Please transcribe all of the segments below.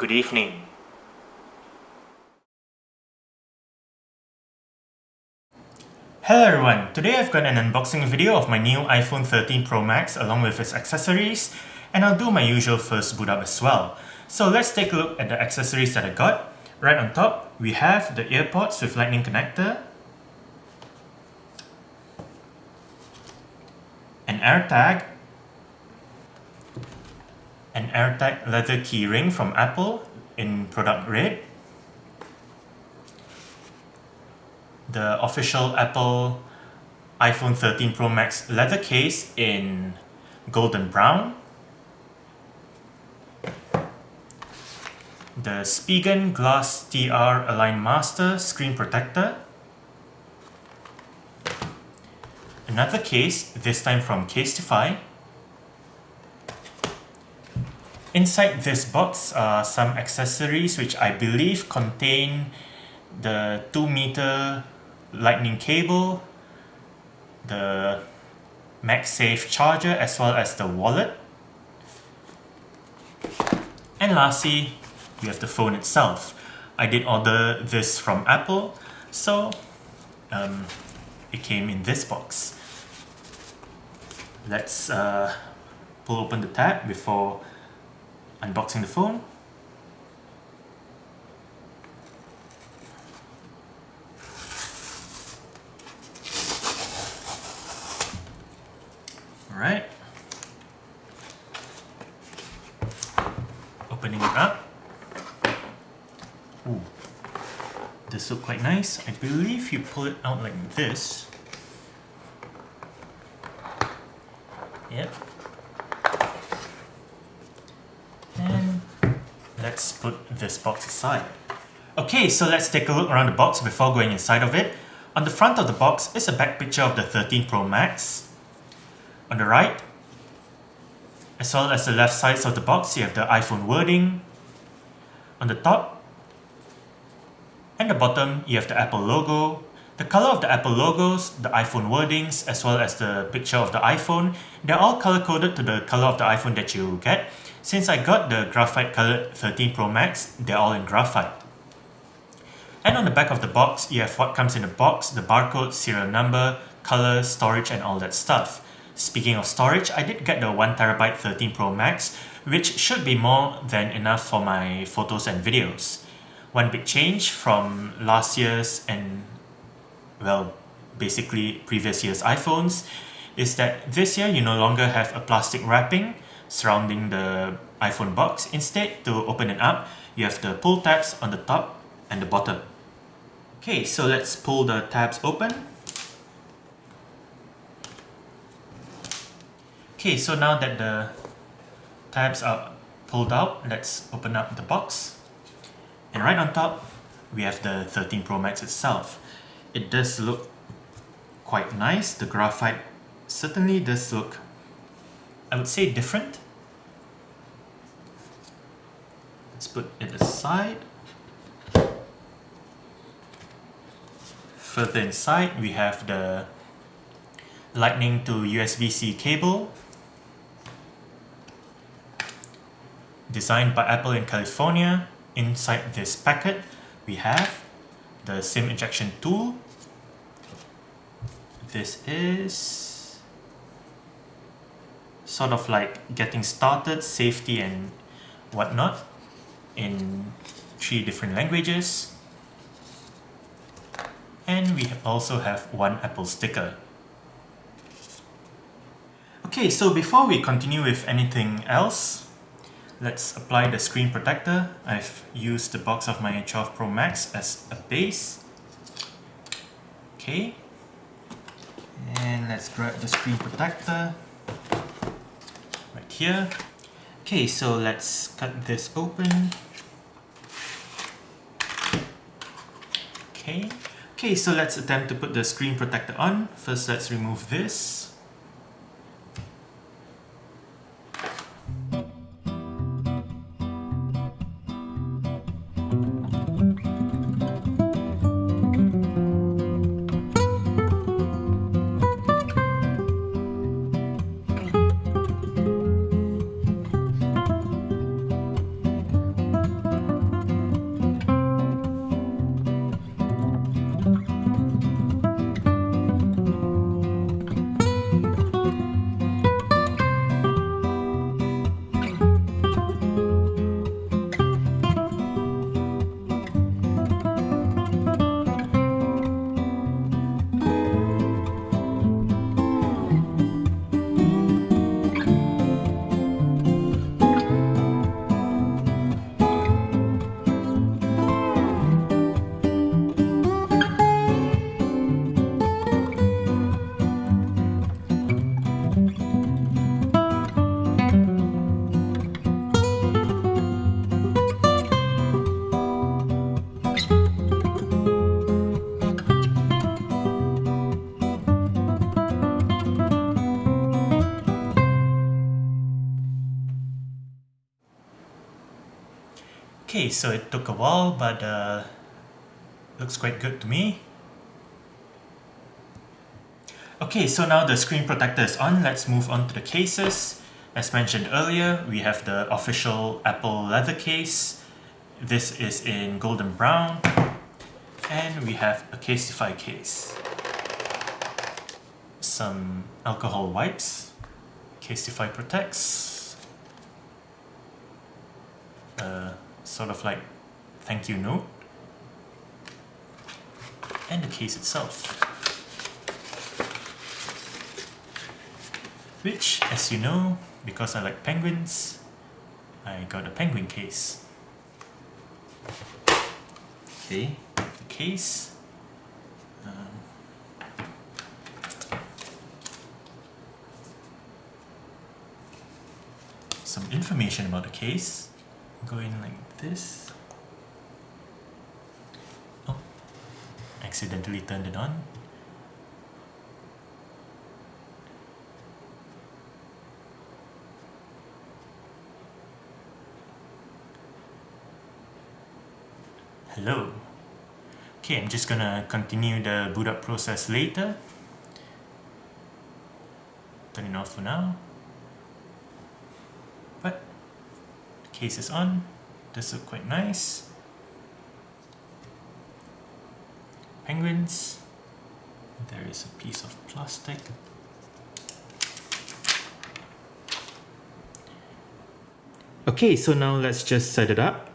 Good evening. Hello everyone, today I've got an unboxing video of my new iPhone 13 Pro Max along with its accessories, and I'll do my usual first boot up as well. So let's take a look at the accessories that I got. Right on top, we have the earpods with lightning connector, an AirTag, an AirTag leather keyring from Apple in product red, the official Apple iPhone 13 Pro Max leather case in golden brown, the Spigen Glass TR Align Master screen protector, another case, this time from Casetify. Inside this box are some accessories which I believe contain the 2-meter lightning cable, the MagSafe charger, as well as the wallet. And lastly, we have the phone itself. I did order this from Apple, so it came in this box. Let's pull open the tab before unboxing the phone. Alright. Opening it up. Ooh. This looks quite nice. I believe you pull it out like this. Yep. And let's put this box aside. Okay, so let's take a look around the box before going inside of it. On the front of the box is a back picture of the 13 Pro Max. On the right, as well as the left sides of the box, you have the iPhone wording. On the top and the bottom, you have the Apple logo. The color of the Apple logos, the iPhone wordings, as well as the picture of the iPhone, they're all color-coded to the color of the iPhone that you get. Since I got the Graphite colored 13 Pro Max, they're all in graphite. And on the back of the box, you have what comes in the box, the barcode, serial number, color, storage, and all that stuff. Speaking of storage, I did get the 1TB 13 Pro Max, which should be more than enough for my photos and videos. One big change from last year's and, well, basically previous year's iPhones is that this year you no longer have a plastic wrapping surrounding the iPhone box. Instead, to open it up, you have the pull tabs on the top and the bottom. Okay, so let's pull the tabs open. Okay, so now that the tabs are pulled out, let's open up the box. And right on top, we have the 13 Pro Max itself. It does look quite nice. The graphite certainly does look, I would say, different. Let's put it aside. Further inside, we have the Lightning to USB-C cable, designed by Apple in California. Inside this packet, we have the SIM injection tool. This is sort of like getting started, safety and whatnot in 3 different languages. And we also have one Apple sticker. Okay, so before we continue with anything else, let's apply the screen protector. I've used the box of my 12 Pro Max as a base. Okay, and let's grab the screen protector right here. Okay, so let's cut this open. Okay, so let's attempt to put the screen protector on. First, let's remove this. Okay, so it took a while, but looks quite good to me. Okay, so now the screen protector is on. Let's move on to the cases. As mentioned earlier, we have the official Apple leather case. This is in golden brown. And we have a Casetify case. Some alcohol wipes. Casetify protects. Sort of like thank you note. And the case itself. Which, as you know, because I like penguins, I got a penguin case. Okay, the case. Some information about the case. Go in like this. Oh, accidentally turned it on. Hello. Okay, I'm just gonna continue the boot up process later. Turn it off for now. But the case is on. Does look quite nice. Penguins. There is a piece of plastic. Okay, so now let's just set it up.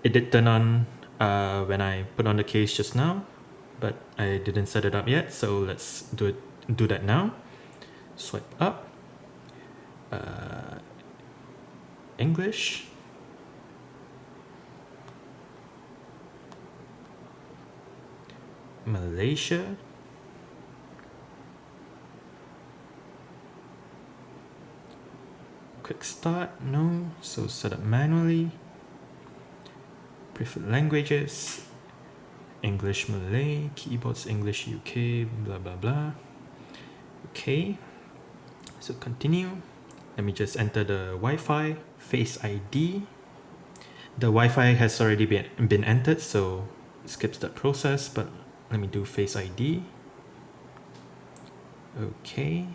It did turn on when I put on the case just now, but I didn't set it up yet, so let's do that now. Swipe up. English. Malaysia. Quick start, no, so set up manually. Preferred languages, English, Malay, keyboards, English, UK, blah blah blah. Okay, so continue. Let me just enter the Wi-Fi, Face ID. The Wi-Fi has already been entered, so skips that process, but let me do Face ID. Okay.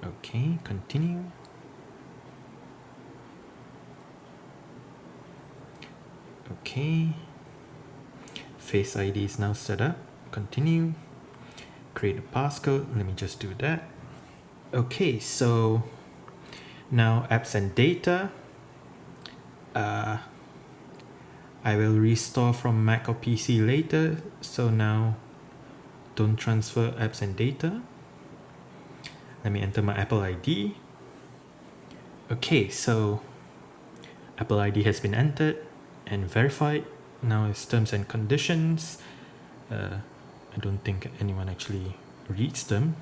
Okay, continue. Okay. Face ID is now set up. Continue. Create a passcode. Let me just do that. Okay, so now apps and data. I will restore from Mac or PC later. So now don't transfer apps and data. Let me enter my Apple ID. Okay, so Apple ID has been entered and verified. Now it's terms and conditions. I don't think anyone actually reads them,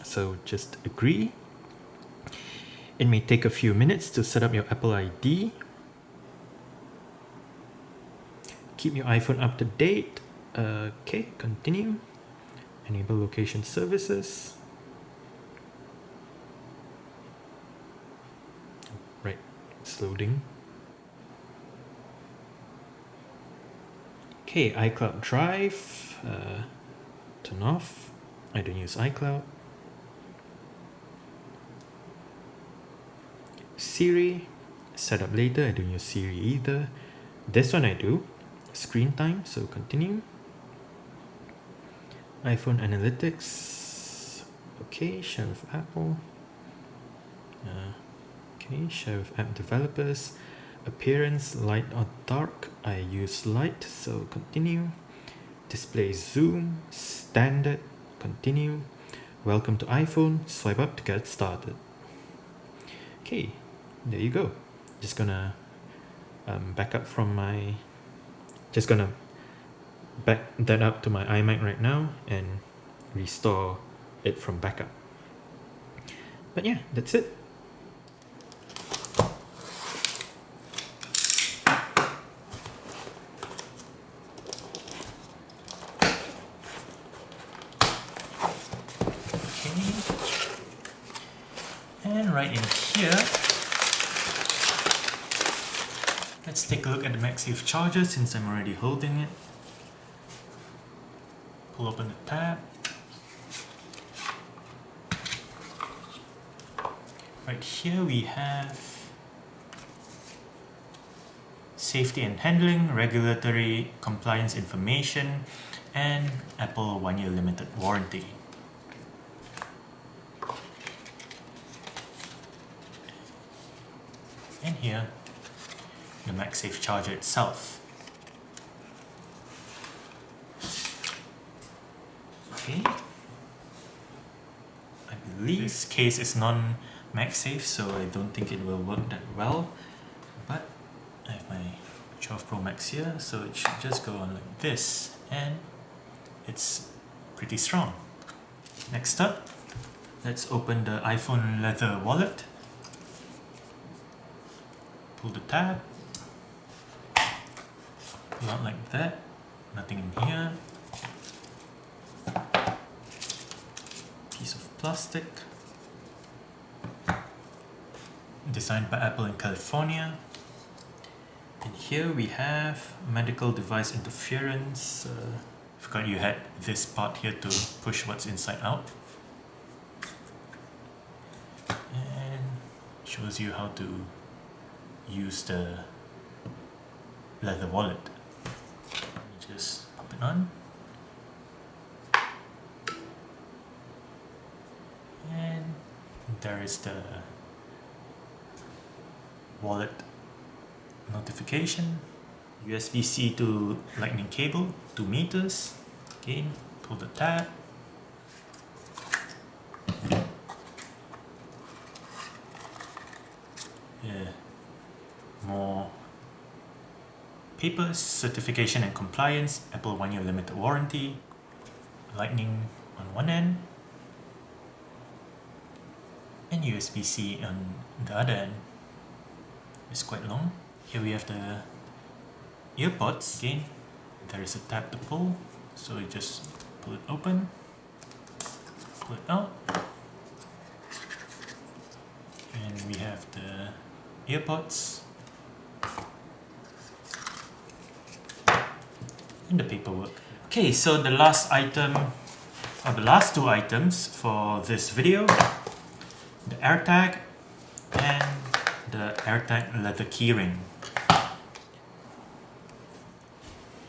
so just agree. It may take a few minutes to set up your Apple ID. Keep your iPhone up to date. Okay, continue. Enable location services. Right, it's loading. Okay, iCloud Drive, turn off. I don't use iCloud. Siri, set up later. I don't use Siri either. This one I do. Screen time, so continue. iPhone Analytics. Okay, share with Apple. Okay, share with app developers. Appearance, light or dark. I use light, so continue. Display zoom, standard, continue. Welcome to iPhone, swipe up to get started. Okay, there you go. Just gonna back up from my, just gonna back that up to my iMac right now and restore it from backup. But yeah, that's it. Okay. And right in here, let's take a look at the MagSafe charger since I'm already holding it. Pull open the tab. Right here we have safety and handling, regulatory compliance information, and Apple 1-year limited warranty. And here, the MagSafe charger itself. Okay. I believe this case is non-MagSafe, so I don't think it will work that well. But I have my 12 Pro Max here, so it should just go on like this, and it's pretty strong. Next up, let's open the iPhone leather wallet. Pull the tab. Pull out like that. Nothing in here. Piece of plastic. Designed by Apple in California. And here we have medical device interference. Forgot you had this part here to push what's inside out. And shows you how to use the leather wallet. Just pop it on. And there is the wallet notification. USB-C to lightning cable, 2 meters. Again, pull the tab. Yeah. More papers, certification and compliance, Apple 1-year limited warranty, lightning on one end, and USB-C on the other end. It's quite long. Here we have the earpods. Again, there is a tab to pull, so you just pull it open, pull it out, and we have the earpods and the paperwork. Okay, so the last item, or the last two items for this video, the AirTag and the AirTag leather keyring.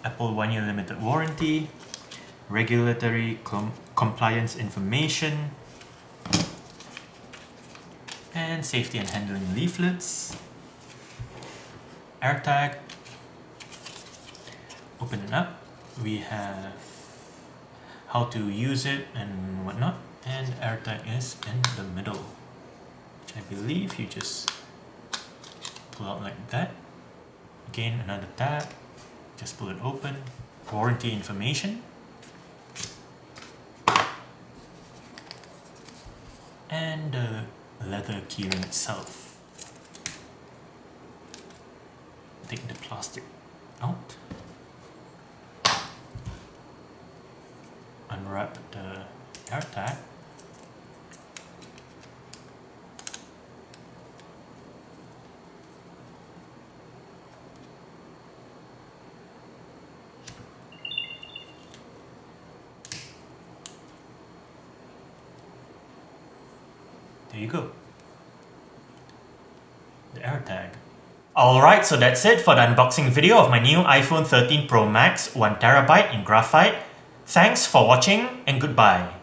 Apple 1-year limited warranty, regulatory compliance information, and safety and handling leaflets. AirTag. Open it up. We have how to use it and whatnot, and AirTag is in the middle, which I believe you just pull out like that. Again, another tab. Just pull it open. Warranty information. And the leather keyring itself. Take the plastic out. Unwrap the AirTag. There you go. The AirTag. Alright, so that's it for the unboxing video of my new iPhone 13 Pro Max 1TB in Graphite. Thanks for watching and goodbye.